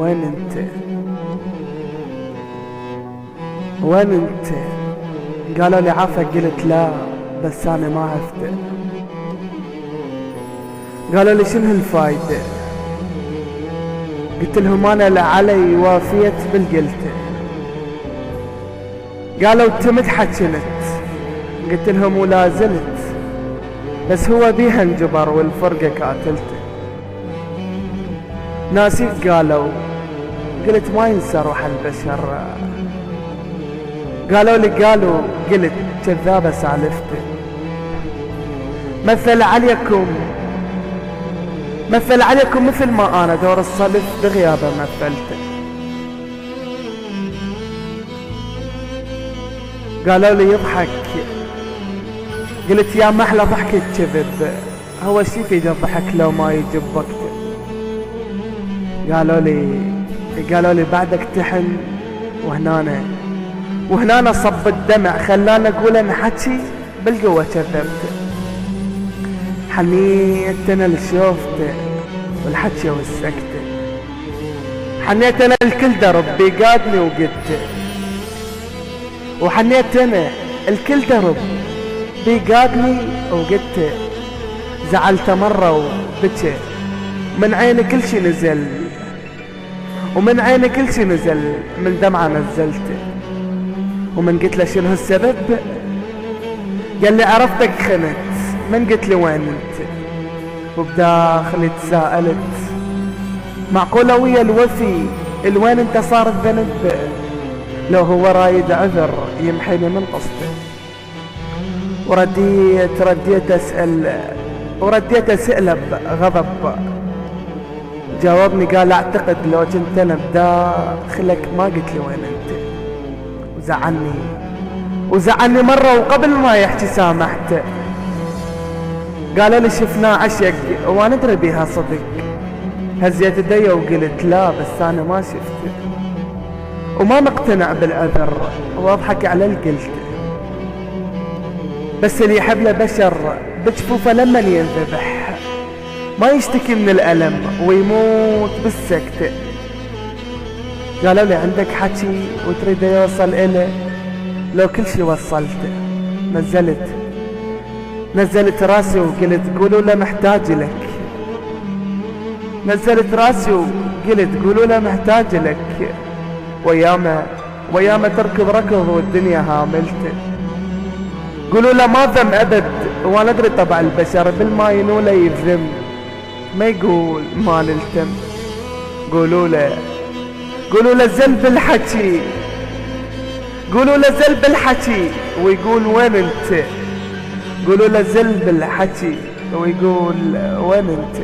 وين انت وين انت؟ قالوا لي عافك، قلت لا بس انا ما عرفت. قالوا لي شنو هالفايدة؟ قلت لهم انا لعلي وافيت بالقلته. قالوا انت متحكنت، قلت لهم ولا زلت، بس هو بيها انجبر والفرقة كاتلته. ناسيك قالوا، قلت ما ينسى روح البشر. قالوا لي قلت كذابة سالفته. مثل عليكم مثل ما انا دور الصلف بغيابه مثلته. قالوا لي يضحك، قلت يا محلى ضحكة كذب، هو شي في الضحك لو ما يجيب وقته. قالوا لي بعدك تحن وهنا صب الدمع خلاني اقول انا حكي بالقوة كذبته. حنيت انا لشوفته والحكي والسكته، حنيت انا الكل درب بيقادني وقدته، وحنيت انا الكل درب بيقادني وقدته. زعلت مرة وبكى، من عيني كل شي نزل، ومن عيني كل شي نزل، من دمعة نزلته. ومن قلت له شنو السبب؟ قال لي عرفتك خنت. من قلت لي وين انت؟ وبداخلي تساءلت، معقولة ويا الوفي الوين انت صار الذنب؟ لو هو رايد عذر يمحيني من قصده. ورديت اسأله بغضب. جاوبني قال اعتقد لو كنت انا بداخلك ما قلت لي وين انت. وزعلني مرة وقبل ما يحكي سامحته. قالوا لي شفناه عشق وانا ادري بيها صدق. هزيت يدي وقلت لا بس انا ما شفته، وما مقتنع بالعذر واضحك على القلت. بس اللي يحب له بشر بجفوفه لما ينذبح ما يشتكي من الألم ويموت بالسكتة. قالوا لي عندك حكي وتريد يوصل إله، لو كل شي وصلته. نزلت راسي وقلت قولوا له محتاج لك. نزلت راسي وقلت قولوا له محتاج لك. وياما تركض ركض والدنيا هاملته. قولوا له ما ذم أبد، وانا ادري طبع البشر بالما ينوله يذم، ما يقول ما نلتم. قولوا له زل بالحكي، قولوا له زل بالحكي ويقول وين انت. قولوا له زل بالحكي ويقول وين انت.